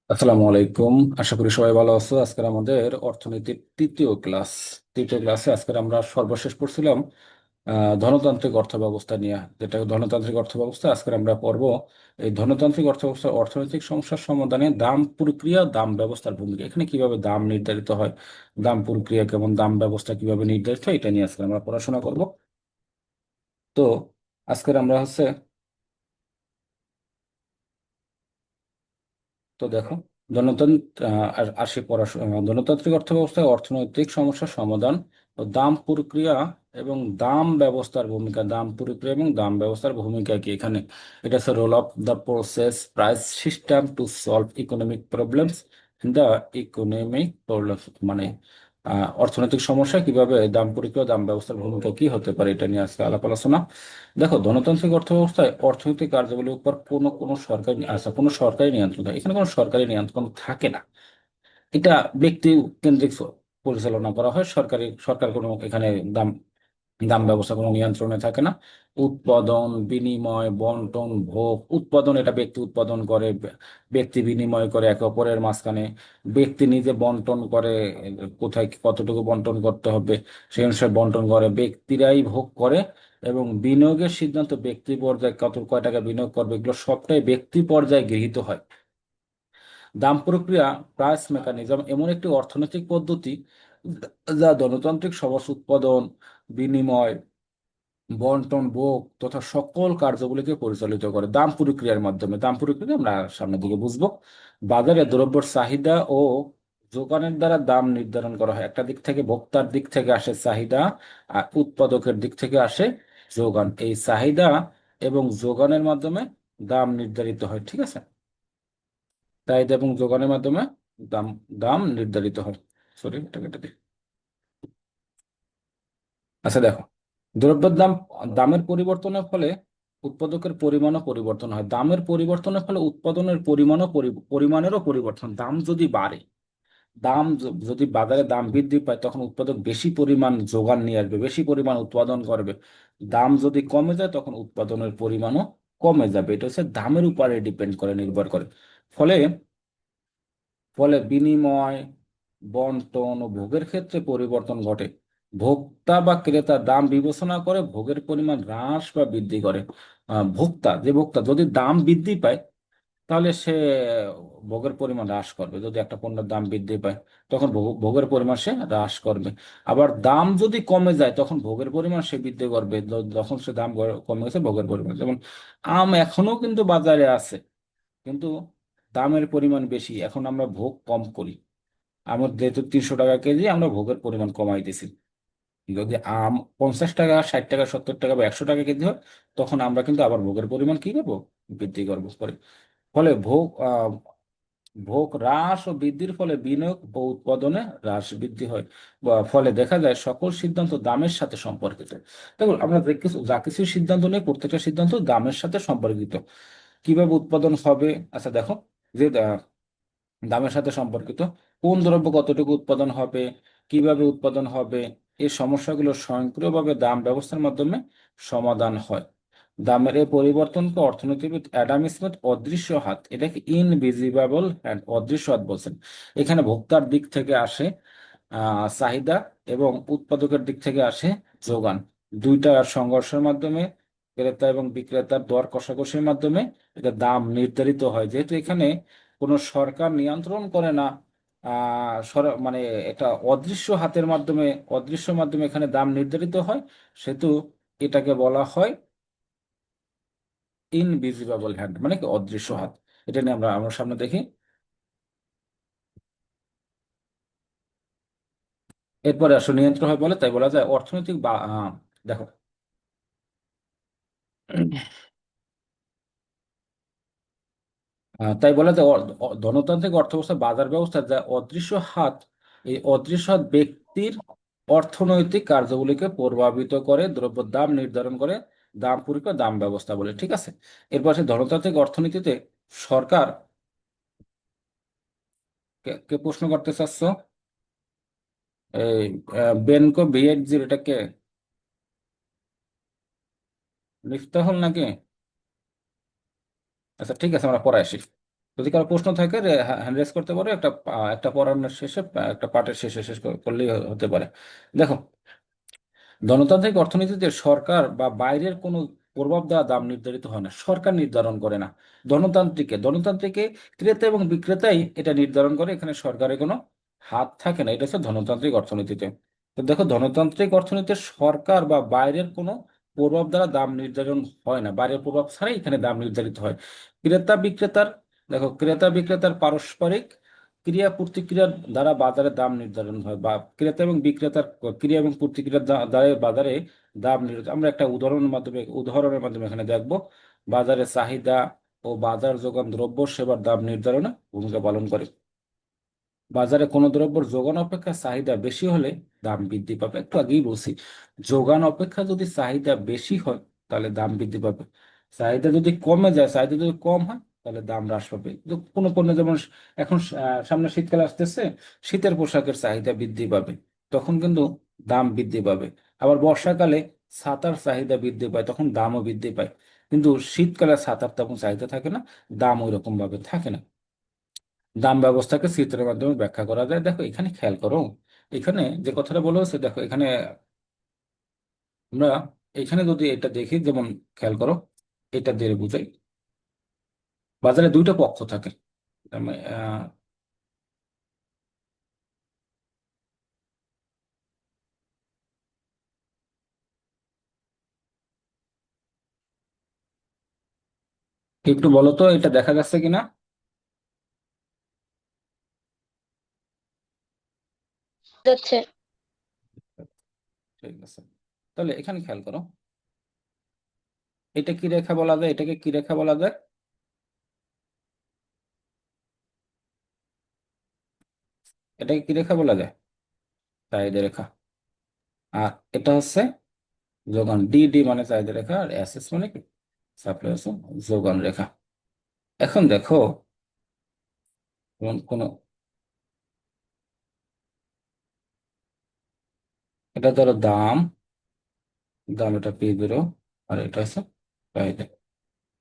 আসসালামু আলাইকুম। আশা করি সবাই ভালো আছো। আজকে আমাদের অর্থনীতির তৃতীয় ক্লাসে আজকে আমরা সর্বশেষ পড়ছিলাম ধনতান্ত্রিক অর্থব্যবস্থা নিয়ে, যেটা ধনতান্ত্রিক অর্থব্যবস্থা। আজকে আমরা পড়ব এই ধনতান্ত্রিক অর্থব্যবস্থার অর্থনৈতিক সমস্যার সমাধানে দাম প্রক্রিয়া, দাম ব্যবস্থার ভূমিকা, এখানে কিভাবে দাম নির্ধারিত হয়, দাম প্রক্রিয়া কেমন, দাম ব্যবস্থা কিভাবে নির্ধারিত হয়, এটা নিয়ে আজকে আমরা পড়াশোনা করব। তো আজকে আমরা দেখো, গণতান্ত্রিক অর্থব্যবস্থায় অর্থনৈতিক সমস্যার সমাধান ও দাম প্রক্রিয়া এবং দাম ব্যবস্থার ভূমিকা। দাম প্রক্রিয়া এবং দাম ব্যবস্থার ভূমিকা কি এখানে? এটা হচ্ছে role of the process price system to solve economic problems in the economic problems, মানে অর্থনৈতিক সমস্যা কিভাবে দাম প্রক্রিয়া, দাম ব্যবস্থার ভূমিকা কি হতে পারে, এটা নিয়ে আজকে আলাপ আলোচনা। দেখো, গণতান্ত্রিক অর্থব্যবস্থায় অর্থনৈতিক কার্যাবলীর উপর কোনো সরকারি কোনো সরকারি নিয়ন্ত্রণ থাকে, এখানে কোনো সরকারি নিয়ন্ত্রণ থাকে না। এটা ব্যক্তি কেন্দ্রিক পরিচালনা করা হয়। সরকার কোনো এখানে দাম দাম ব্যবস্থা কোনো নিয়ন্ত্রণে থাকে না। উৎপাদন, বিনিময়, বন্টন, ভোগ। উৎপাদন এটা ব্যক্তি উৎপাদন করে, ব্যক্তি বিনিময় করে একে অপরের মাঝখানে। ব্যক্তি নিজে বন্টন করে, কোথায় কতটুকু বন্টন করতে হবে সেই অনুসারে বন্টন করে, ব্যক্তিরাই ভোগ করে। এবং বিনিয়োগের সিদ্ধান্ত ব্যক্তি পর্যায়ে, কয় টাকা বিনিয়োগ করবে, এগুলো সবটাই ব্যক্তি পর্যায়ে গৃহীত হয়। দাম প্রক্রিয়া, প্রাইস মেকানিজম, এমন একটি অর্থনৈতিক পদ্ধতি যা গণতান্ত্রিক সমাজ উৎপাদন, বিনিময়, বন্টন, ভোগ তথা সকল কার্যগুলিকে পরিচালিত করে দাম প্রক্রিয়ার মাধ্যমে। দাম প্রক্রিয়া আমরা সামনের দিকে বুঝবো। বাজারে দ্রব্যের চাহিদা ও যোগানের দ্বারা দাম নির্ধারণ করা হয়। একটা দিক থেকে ভোক্তার দিক থেকে আসে চাহিদা, আর উৎপাদকের দিক থেকে আসে যোগান। এই চাহিদা এবং যোগানের মাধ্যমে দাম নির্ধারিত হয়, ঠিক আছে? চাহিদা এবং যোগানের মাধ্যমে দাম দাম নির্ধারিত হয়। সরি, এটা কেটে দিই। আচ্ছা দেখো, দ্রব্যের দামের পরিবর্তনের ফলে উৎপাদকের পরিমাণও পরিবর্তন হয়। দামের পরিবর্তনের ফলে উৎপাদনের পরিমাণেরও পরিবর্তন। দাম যদি বাড়ে, যদি বাজারে দাম বৃদ্ধি পায়, তখন উৎপাদক বেশি পরিমাণ যোগান নিয়ে আসবে, বেশি পরিমাণ উৎপাদন করবে। দাম যদি কমে যায়, তখন উৎপাদনের পরিমাণও কমে যাবে। এটা হচ্ছে দামের উপরে ডিপেন্ড করে, নির্ভর করে। ফলে ফলে বিনিময়, বন্টন ও ভোগের ক্ষেত্রে পরিবর্তন ঘটে। ভোক্তা বা ক্রেতা দাম বিবেচনা করে ভোগের পরিমাণ হ্রাস বা বৃদ্ধি করে। ভোক্তা যদি দাম বৃদ্ধি পায়, তাহলে সে ভোগের পরিমাণ হ্রাস করবে। যদি একটা পণ্যের দাম বৃদ্ধি পায়, তখন ভোগের পরিমাণ সে হ্রাস করবে। আবার দাম যদি কমে যায়, তখন ভোগের পরিমাণ সে বৃদ্ধি করবে। যখন সে দাম কমে গেছে, ভোগের পরিমাণ, যেমন আম এখনো কিন্তু বাজারে আছে, কিন্তু দামের পরিমাণ বেশি, এখন আমরা ভোগ কম করি। আমার যেহেতু 300 টাকা কেজি, আমরা ভোগের পরিমাণ কমাই দিছি। যদি আম 50 টাকা, 60 টাকা, 70 টাকা বা 100 টাকা কেজি হয়, তখন আমরা কিন্তু আবার ভোগের পরিমাণ কি করবো, বৃদ্ধি করবো করে। ফলে ভোগ হ্রাস ও বৃদ্ধির ফলে বিনিয়োগ ও উৎপাদনে হ্রাস বৃদ্ধি হয়। ফলে দেখা যায় সকল সিদ্ধান্ত দামের সাথে সম্পর্কিত। দেখুন, আমরা যা কিছু সিদ্ধান্ত নেই, প্রত্যেকটা সিদ্ধান্ত দামের সাথে সম্পর্কিত। কিভাবে উৎপাদন হবে? আচ্ছা দেখো, যে দামের সাথে সম্পর্কিত, কোন দ্রব্য কতটুকু উৎপাদন হবে, কিভাবে উৎপাদন হবে, এই সমস্যাগুলো স্বয়ংক্রিয়ভাবে দাম ব্যবস্থার মাধ্যমে সমাধান হয়। দামের এই পরিবর্তনকে অর্থনীতিবিদ অ্যাডাম স্মিথ অদৃশ্য হাত, এটাকে ইনভিজিবল হ্যান্ড, অদৃশ্য হাত বলছেন। এখানে ভোক্তার দিক থেকে আসে চাহিদা, এবং উৎপাদকের দিক থেকে আসে যোগান। দুইটার সংঘর্ষের মাধ্যমে, ক্রেতা এবং বিক্রেতার দর কষাকষির মাধ্যমে এটা দাম নির্ধারিত হয়। যেহেতু এখানে কোনো সরকার নিয়ন্ত্রণ করে না, মানে এটা অদৃশ্য মাধ্যমে এখানে দাম নির্ধারিত হয়, সেহেতু এটাকে বলা হয় ইনভিজিবল হ্যান্ড, মানে কি অদৃশ্য হাত। এটা নিয়ে আমরা আমার সামনে দেখি। এরপরে আসলে নিয়ন্ত্রণ হয় বলে তাই বলা যায় অর্থনৈতিক দেখো, তাই বলা যায় ধনতান্ত্রিক অর্থব্যবস্থা বাজার ব্যবস্থা যা অদৃশ্য হাত। এই অদৃশ্য হাত ব্যক্তির অর্থনৈতিক কার্যগুলিকে প্রভাবিত করে, দ্রব্যের দাম নির্ধারণ করে, দাম পরীক্ষা, দাম ব্যবস্থা বলে, ঠিক আছে? এরপর আছে ধনতান্ত্রিক অর্থনীতিতে সরকার। কে প্রশ্ন করতে চাচ্ছ? এই বেনকো বিএড এটাকে মিফতাহুল নাকি? আচ্ছা ঠিক আছে, আমরা পরে আসি। যদি কারো প্রশ্ন থাকে হ্যান্ড রেজ করতে পারো, একটা পড়ানোর শেষে, একটা পাঠের শেষে শেষ করলেই হতে পারে। দেখো, গণতান্ত্রিক অর্থনীতিতে সরকার বা বাইরের কোনো প্রভাব দেওয়া দাম নির্ধারিত হয় না, সরকার নির্ধারণ করে না। ধনতান্ত্রিকে ক্রেতা এবং বিক্রেতাই এটা নির্ধারণ করে, এখানে সরকারের কোনো হাত থাকে না। এটা হচ্ছে ধনতান্ত্রিক অর্থনীতিতে। তো দেখো, ধনতান্ত্রিক অর্থনীতিতে সরকার বা বাইরের কোনো প্রভাব দ্বারা দাম নির্ধারণ হয় না, বাইরের প্রভাব ছাড়াই এখানে দাম নির্ধারিত হয়। ক্রেতা বিক্রেতার দেখো, ক্রেতা বিক্রেতার পারস্পরিক ক্রিয়া প্রতিক্রিয়ার দ্বারা বাজারে দাম নির্ধারণ হয়, বা ক্রেতা এবং বিক্রেতার ক্রিয়া এবং প্রতিক্রিয়ার দ্বারা বাজারে দাম নির্ধারণ। আমরা একটা উদাহরণের মাধ্যমে এখানে দেখব। বাজারে চাহিদা ও বাজার যোগান দ্রব্য সেবার দাম নির্ধারণে ভূমিকা পালন করে। বাজারে কোনো দ্রব্যের যোগান অপেক্ষা চাহিদা বেশি হলে দাম বৃদ্ধি পাবে। একটু আগেই বলছি, যোগান অপেক্ষা যদি চাহিদা বেশি হয় তাহলে দাম বৃদ্ধি পাবে। চাহিদা যদি কম হয় তাহলে দাম হ্রাস পাবে। কোনো পণ্য যেমন এখন সামনে শীতকাল আসতেছে, শীতের পোশাকের চাহিদা বৃদ্ধি পাবে, তখন কিন্তু দাম বৃদ্ধি পাবে। আবার বর্ষাকালে ছাতার চাহিদা বৃদ্ধি পায়, তখন দামও বৃদ্ধি পায়। কিন্তু শীতকালে ছাতার তেমন চাহিদা থাকে না, দাম ওই রকম ভাবে থাকে না। দাম ব্যবস্থাকে চিত্রের মাধ্যমে ব্যাখ্যা করা যায়। দেখো এখানে খেয়াল করো, এখানে যে কথাটা বলা হচ্ছে, দেখো এখানে আমরা এখানে যদি এটা দেখি, যেমন খেয়াল করো, এটা দিয়ে বুঝাই। বাজারে দুইটা পক্ষ থাকে। তার মানে, একটু বলো তো এটা দেখা যাচ্ছে কিনা। যাচ্ছে। ঠিক আছে, তাহলে এখানে খেয়াল করো, এটা কি রেখা বলা যায়, এটাকে কি রেখা বলা যায়? এটাকে কি রেখা বলা যায়? চাহিদা রেখা। আর এটা হচ্ছে যোগান, ডি মানে চাহিদা রেখা, আর এস মানে কি, সাপ্লাই হচ্ছে যোগান রেখা। এখন দেখো, কোন এটা ধরো দাম, এটা P0, আর এটা হচ্ছে চাহিদা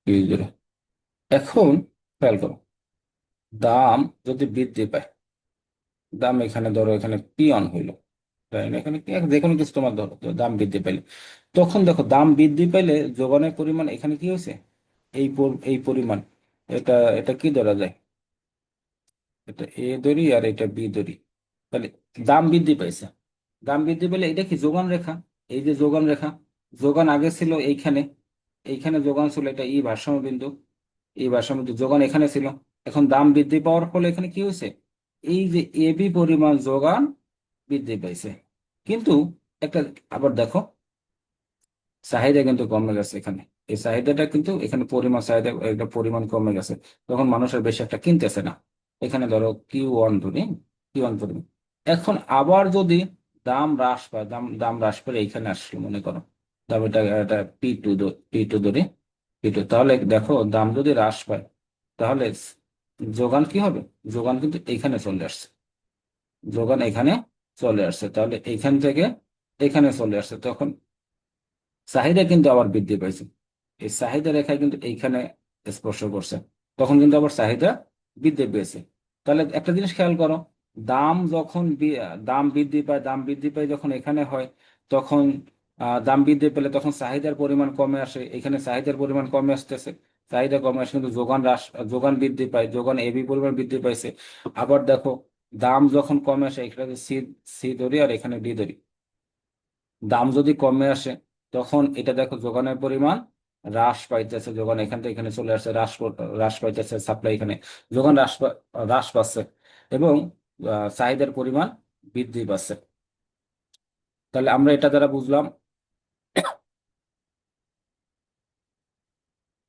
P0। এখন খেয়াল করো, দাম যদি বৃদ্ধি পায়, দাম এখানে ধরো এখানে P1 হইলো, তাই না? এখানে যে কোনো কিছু তোমার ধরো, তো দাম বৃদ্ধি পাইলে, তখন দেখো দাম বৃদ্ধি পাইলে যোগানের পরিমাণ এখানে কি হয়েছে, এই পরিমাণ, এটা এটা কি ধরা যায়, এটা এ ধরি আর এটা বি ধরি। তাহলে দাম বৃদ্ধি পাইছে, দাম বৃদ্ধি পেলে এটা কি যোগান রেখা। এই যে যোগান রেখা, যোগান আগে ছিল এইখানে, এইখানে যোগান ছিল, এটা ই ভারসাম্য বিন্দু, এই ভারসাম্য বিন্দু যোগান এখানে ছিল। এখন দাম বৃদ্ধি পাওয়ার ফলে এখানে কি হয়েছে, এই যে এবি পরিমাণ যোগান বৃদ্ধি পাইছে। কিন্তু একটা, আবার দেখো, চাহিদা কিন্তু কমে গেছে এখানে। এই চাহিদাটা কিন্তু এখানে পরিমাণ, চাহিদা একটা পরিমাণ কমে গেছে, তখন মানুষের বেশি একটা কিনতেছে না। এখানে ধরো Q1 ধরি, Q1 পরিমাণ। এখন আবার যদি দাম হ্রাস পায়, দাম হ্রাস পেলে এইখানে আসলো মনে করো, দাম এটা P2 ধরি, P2, তাহলে দেখো দাম যদি হ্রাস পায় তাহলে যোগান কি হবে, যোগান কিন্তু এইখানে চলে আসছে, যোগান এখানে চলে আসছে, তাহলে এইখান থেকে এখানে চলে আসছে, তখন চাহিদা কিন্তু আবার বৃদ্ধি পাইছে। এই চাহিদা রেখায় কিন্তু এইখানে স্পর্শ করছে, তখন কিন্তু আবার চাহিদা বৃদ্ধি পেয়েছে। তাহলে একটা জিনিস খেয়াল করো, দাম বৃদ্ধি পায় যখন এখানে হয়, তখন দাম বৃদ্ধি পেলে তখন চাহিদার পরিমাণ কমে আসে, এখানে চাহিদার পরিমাণ কমে আসতেছে, চাহিদা কমে আসে কিন্তু যোগান বৃদ্ধি পায়, যোগান এবি পরিমাণ বৃদ্ধি পাইছে। আবার দেখো, দাম যখন কমে আসে, এখানে সি সি ধরি আর এখানে ডি ধরি, দাম যদি কমে আসে তখন এটা দেখো যোগানের পরিমাণ হ্রাস পাইতেছে, যোগান এখান থেকে এখানে চলে আসছে, হ্রাস পাইতেছে, সাপ্লাই এখানে, যোগান হ্রাস পাচ্ছে, এবং চাহিদার পরিমাণ বৃদ্ধি পাচ্ছে। তাহলে আমরা এটা দ্বারা বুঝলাম,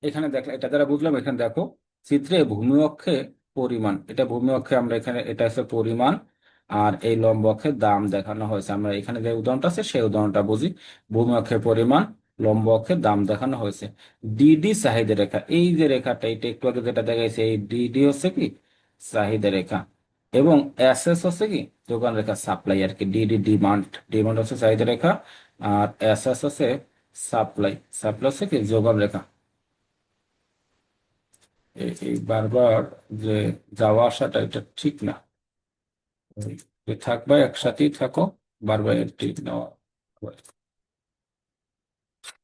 এখানে দেখো, চিত্রে ভূমি অক্ষে পরিমাণ, এটা ভূমি অক্ষে, আমরা এখানে এটা হচ্ছে পরিমাণ, আর এই লম্ব অক্ষে দাম দেখানো হয়েছে। আমরা এখানে যে উদাহরণটা আছে সেই উদাহরণটা বুঝি। ভূমি অক্ষে পরিমাণ, লম্ব অক্ষে দাম দেখানো হয়েছে। ডিডি চাহিদা রেখা, এই যে রেখাটা, এটা একটু আগে যেটা দেখাইছে, এই ডিডি হচ্ছে কি চাহিদা রেখা, এবং এসএস হচ্ছে কি যোগান রেখা, সাপ্লাই আর কি। ডিডি ডিমান্ড, ডিমান্ড হচ্ছে চাহিদা রেখা, আর এসএস হচ্ছে সাপ্লাই, সাপ্লাই হচ্ছে কি যোগান রেখা। এই বারবার যে যাওয়া আসাটা এটা ঠিক না। যে থাকবা একসাথেই থাকো, বারবার ঠিক নেওয়া।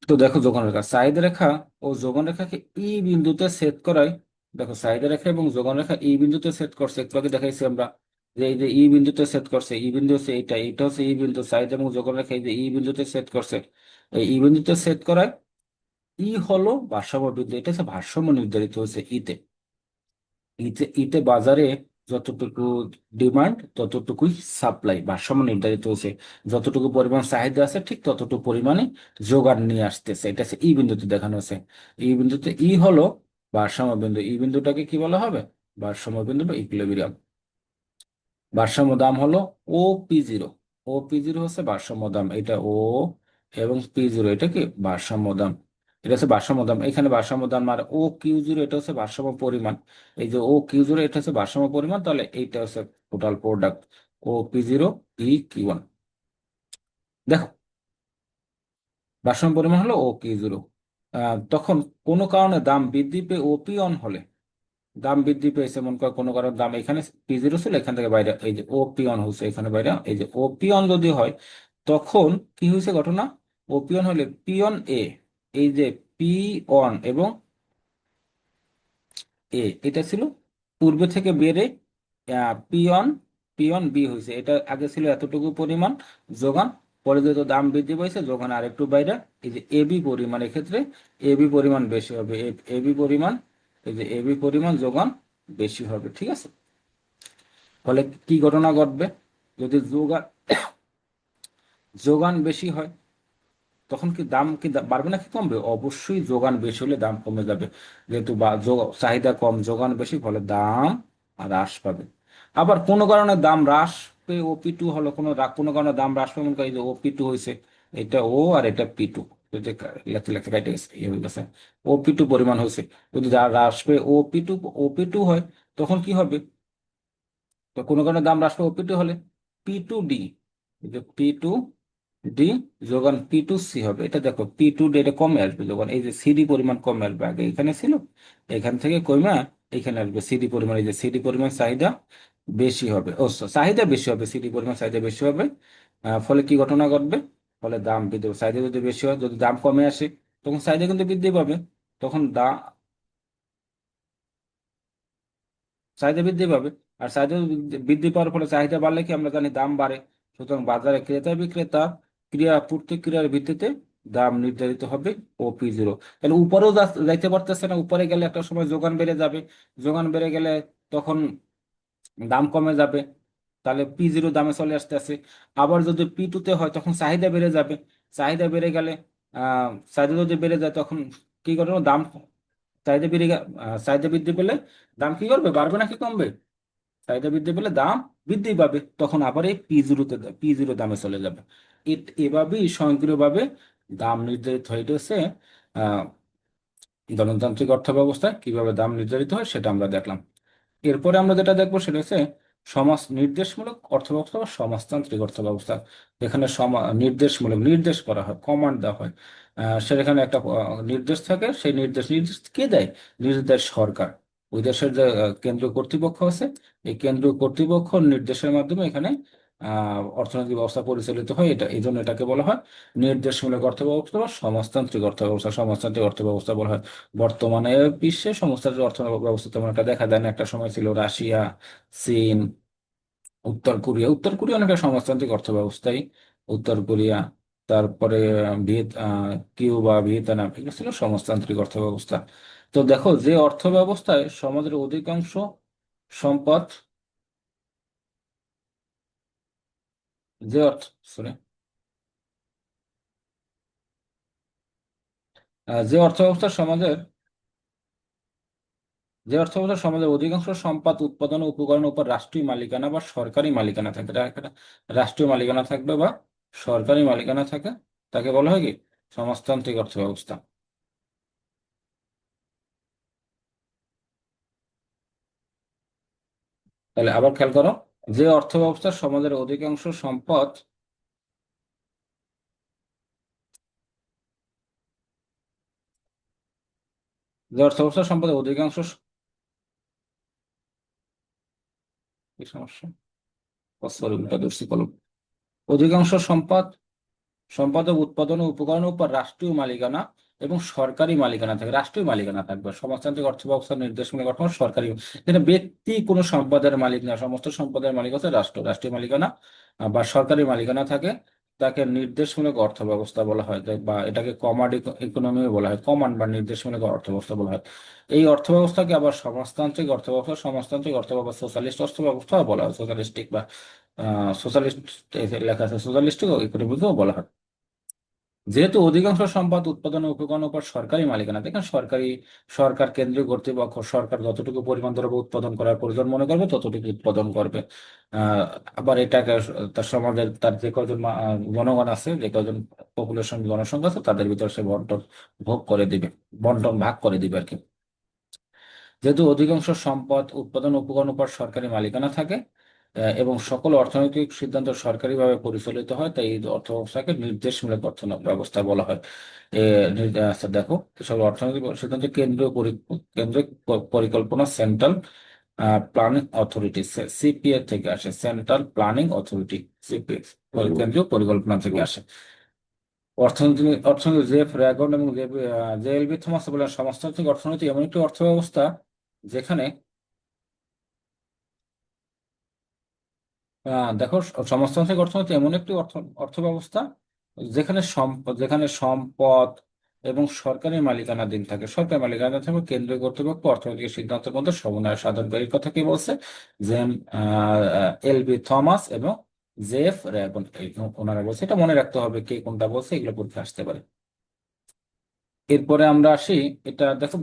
তো দেখো যোগন রেখা, সাইড রেখা ও যোগন রেখাকে ই বিন্দুতে ছেদ করায়। দেখো সাইড রেখা এবং যোগন রেখা ই বিন্দুতে ছেদ করছে, একটু আগে দেখাইছি আমরা যে এই যে ই বিন্দুতে ছেদ করছে, ই বিন্দু হচ্ছে এইটা, এইটা হচ্ছে ই বিন্দু, সাইড এবং যোগন রেখা এই যে ই বিন্দুতে ছেদ করছে। এই ই বিন্দুতে ছেদ করায় ই হলো ভারসাম্য বিন্দু, এটা হচ্ছে ভারসাম্য নির্ধারিত হয়েছে ইতে। ইতে ইতে বাজারে যতটুকু ডিমান্ড ততটুকুই সাপ্লাই, ভারসাম্য নির্ধারিত হয়েছে। যতটুকু পরিমাণ চাহিদা আছে ঠিক ততটুকু পরিমাণে যোগান নিয়ে আসতেছে, এটা হচ্ছে ই বিন্দুতে দেখানো হয়েছে। ই বিন্দুতে ই হলো ভারসাম্য বিন্দু, ই বিন্দুটাকে কি বলা হবে? ভারসাম্য বিন্দু বা ইকুইলিব্রিয়াম। ভারসাম্য দাম হলো O P zero. O P zero হচ্ছে ভারসাম্য দাম, এটা ও এবং পি জিরো এটা কি ভারসাম্য দাম। এটা হচ্ছে ভারসাম্য দাম, এখানে ভারসাম্য দাম আর ও কিউ জিরো এটা হচ্ছে ভারসাম্য পরিমাণ। এই যে ও কিউ জিরো এটা হচ্ছে ভারসাম্য পরিমাণ, তাহলে এইটা হচ্ছে total product O P zero E Q one. দেখো ভারসাম্য পরিমাণ হলো ও কিউ জিরো। তখন কোনো কারণে দাম বৃদ্ধি পেয়ে ও পি অন হলে, দাম বৃদ্ধি পেয়েছে মনে করো কোনো কারণে দাম এখানে পি জিরো ছিল, এখান থেকে বাইরে এই যে ও পিওন হচ্ছে এখানে বাইরে, এই যে ও পিওন যদি হয় তখন কি হয়েছে ঘটনা? ও পিওন হলে পিওন এ, এই যে পি অন এবং এ এটা ছিল পূর্বে থেকে বেড়ে পিওন পিওন বি হয়েছে। এটা আগে ছিল এতটুকু পরিমাণ যোগান, পরে যেহেতু দাম বৃদ্ধি পাইছে যোগান আর একটু বাইরে, এই যে এবি পরিমাণ এক্ষেত্রে এবি পরিমাণ বেশি হবে, এবি পরিমাণ, এই যে এবি পরিমাণ যোগান বেশি হবে, ঠিক আছে। ফলে কি ঘটনা ঘটবে? যদি যোগান যোগান বেশি হয় তখন কি দাম কি বাড়বে নাকি কমবে? অবশ্যই যোগান বেশি হলে দাম কমে যাবে, যেহেতু চাহিদা কম যোগান বেশি, ফলে দাম হ্রাস পাবে। আবার কোনো কারণে দাম হ্রাস পেয়ে ওপি টু হলো, কোনো কারণে দাম হ্রাস পেয়ে মনে করি যে ওপি টু হয়েছে, এটা ও আর এটা পি টু, লেখতে লেখতে কাটে গেছে ইয়ে হয়ে গেছে, ওপি টু পরিমাণ হয়েছে। যদি যা হ্রাস পেয়ে ওপি টু হয় তখন কি হবে? তো কোনো কারণে দাম হ্রাস পায় ওপি টু হলে P two D, P two D যোগান পি টু সি হবে। এটা দেখো পি টু ডি এটা কমে আসবে যোগান, এই যে সিডি পরিমাণ কমে আসবে, আগে এখানে ছিল এখান থেকে কমে এখানে আসবে সিডি পরিমাণ, এই যে সিডি পরিমাণ চাহিদা বেশি হবে, চাহিদা বেশি হবে, সিডি পরিমাণ চাহিদা বেশি হবে। ফলে কি ঘটনা ঘটবে? ফলে দাম বৃদ্ধি পাবে। চাহিদা যদি বেশি হয়, যদি দাম কমে আসে তখন চাহিদা কিন্তু বৃদ্ধি পাবে, তখন চাহিদা বৃদ্ধি পাবে। আর চাহিদা বৃদ্ধি পাওয়ার ফলে চাহিদা বাড়লে কি আমরা জানি দাম বাড়ে। সুতরাং বাজারে ক্রেতা বিক্রেতা প্রতিক্রিয়ার ভিত্তিতে দাম নির্ধারিত হবে ওপি জিরো। তাহলে উপরেও যাইতে পারতেছে না, উপরে গেলে একটা সময় যোগান বেড়ে যাবে, যোগান বেড়ে গেলে তখন দাম কমে যাবে, তাহলে পি জিরো দামে চলে আসতেছে। আবার যদি পি টুতে হয় তখন চাহিদা বেড়ে যাবে, চাহিদা বেড়ে গেলে চাহিদা যদি বেড়ে যায় তখন কি করবে? দাম চাহিদা বৃদ্ধি পেলে দাম কি করবে? বাড়বে নাকি কমবে? চাহিদা বৃদ্ধি পেলে দাম বৃদ্ধি পাবে, তখন আবার এই পি জিরো দামে চলে যাবে। এভাবেই স্বয়ংক্রিয়ভাবে দাম নির্ধারিত হয়ে গেছে। আহ গণতান্ত্রিক অর্থ ব্যবস্থায় কিভাবে দাম নির্ধারিত হয় সেটা আমরা দেখলাম। এরপরে আমরা যেটা দেখবো সেটা হচ্ছে সমাজ নির্দেশমূলক অর্থব্যবস্থা বা সমাজতান্ত্রিক অর্থব্যবস্থা। যেখানে নির্দেশমূলক, নির্দেশ করা হয়, কমান্ড দেওয়া হয়। সেখানে একটা নির্দেশ থাকে, সেই নির্দেশ কে দেয়? নির্দেশ দেয় সরকার। ওই দেশের যে কেন্দ্রীয় কর্তৃপক্ষ আছে, এই কেন্দ্রীয় কর্তৃপক্ষ নির্দেশের মাধ্যমে এখানে অর্থনৈতিক ব্যবস্থা পরিচালিত হয়। এটা এই জন্য এটাকে বলা হয় নির্দেশমূলক অর্থব্যবস্থা বা সমাজতান্ত্রিক অর্থব্যবস্থা। সমাজতান্ত্রিক অর্থব্যবস্থা বলা হয়। বর্তমানে বিশ্বে সমস্ত অর্থ ব্যবস্থা তেমন একটা দেখা যায় না, একটা সময় ছিল রাশিয়া, চীন, উত্তর কোরিয়া অনেকটা সমাজতান্ত্রিক অর্থ ব্যবস্থায়। উত্তর কোরিয়া, তারপরে কিউবা, ভিয়েতনাম, এগুলো ছিল সমাজতান্ত্রিক অর্থ ব্যবস্থা। তো দেখো যে অর্থ ব্যবস্থায় সমাজের অধিকাংশ সম্পদ, যে অর্থ সরি যে অর্থ ব্যবস্থা সমাজের যে অর্থ ব্যবস্থা সমাজের অধিকাংশ সম্পদ উৎপাদন ও উপকরণের উপর রাষ্ট্রীয় মালিকানা বা সরকারি মালিকানা থাকে, একটা রাষ্ট্রীয় মালিকানা থাকবে বা সরকারি মালিকানা থাকে, তাকে বলা হয় কি সমাজতান্ত্রিক অর্থ ব্যবস্থা। তাহলে আবার খেয়াল করো, যে অর্থ ব্যবস্থা সমাজের অধিকাংশ সম্পদ, যে অর্থ ব্যবস্থা সম্পদের অধিকাংশ কি সমস্যা? সরি, উল্টা ধরছি কলম। অধিকাংশ সম্পদ উৎপাদন ও উপকরণের উপর রাষ্ট্রীয় মালিকানা এবং সরকারি মালিকানা থাকে। রাষ্ট্রীয় মালিকানা থাকবে। সমাজতান্ত্রিক অর্থ ব্যবস্থার নির্দেশমূলক গঠন সরকারি, এখানে ব্যক্তি কোনো সম্পদের মালিক না, সমস্ত সম্পদের মালিক হচ্ছে রাষ্ট্র। রাষ্ট্রীয় মালিকানা বা সরকারি মালিকানা থাকে, তাকে নির্দেশমূলক অর্থ ব্যবস্থা বলা হয়, বা এটাকে কমান্ড ইকোনমি বলা হয়। কমান্ড বা নির্দেশমূলক অর্থ ব্যবস্থা বলা হয়। এই অর্থ ব্যবস্থাকে আবার সমাজতান্ত্রিক অর্থ ব্যবস্থা, সমাজতান্ত্রিক অর্থ ব্যবস্থা, সোশ্যালিস্ট অর্থ ব্যবস্থা বলা হয়। সোশ্যালিস্টিক বা সোশ্যালিস্ট লেখা আছে, সোশ্যালিস্টিক ইকোনমিকেও বলা হয়। যেহেতু অধিকাংশ সম্পদ উৎপাদন ও উপকরণের উপর সরকারি মালিকানা, দেখেন সরকার, কেন্দ্রীয় কর্তৃপক্ষ, সরকার যতটুকু পরিমাণ দ্রব্য উৎপাদন করার প্রয়োজন মনে করবে ততটুকু উৎপাদন করবে। আবার এটাকে তার সমাজের তার যে কজন জনগণ আছে, যে কজন পপুলেশন জনসংখ্যা আছে, তাদের ভিতর সে ভোগ করে দিবে, বন্টন ভাগ করে দিবে আর কি। যেহেতু অধিকাংশ সম্পদ উৎপাদন ও উপকরণ উপর সরকারি মালিকানা থাকে, এবং সকল অর্থনৈতিক সিদ্ধান্ত সরকারিভাবে পরিচালিত হয়, তাই এই অর্থ ব্যবস্থাকে নির্দেশমূলক অর্থ ব্যবস্থা বলা হয়। আচ্ছা দেখো, সকল অর্থনৈতিক সিদ্ধান্ত কেন্দ্রীয় পরিকল্পনা, সেন্ট্রাল প্ল্যানিং অথরিটি, সিপিএ থেকে আসে। সেন্ট্রাল প্ল্যানিং অথরিটি, সিপিএ কেন্দ্রীয় পরিকল্পনা থেকে আসে। অর্থনীতি জেফ র্যাগন এবং জে এল বি থমাস বলেন, সমাজতান্ত্রিক অর্থনীতি এমন একটি অর্থ ব্যবস্থা যেখানে দেখো, সমাজতান্ত্রিক অর্থনীতি এমন একটি অর্থ ব্যবস্থা যেখানে সম্পদ এবং সরকারি মালিকানাধীন থাকে। সরকারি মালিকানা থাকবে, কেন্দ্রীয় কর্তৃপক্ষ অর্থনৈতিক সিদ্ধান্তের মধ্যে সমন্বয় সাধন করে। এই কথা কি বলছে? জেম এল বি থমাস এবং জেফ র্যাগন, ওনারা বলছে। এটা মনে রাখতে হবে কে কোনটা বলছে, এগুলো পরীক্ষা আসতে পারে। এরপরে আমরা আসি, এটা দেখো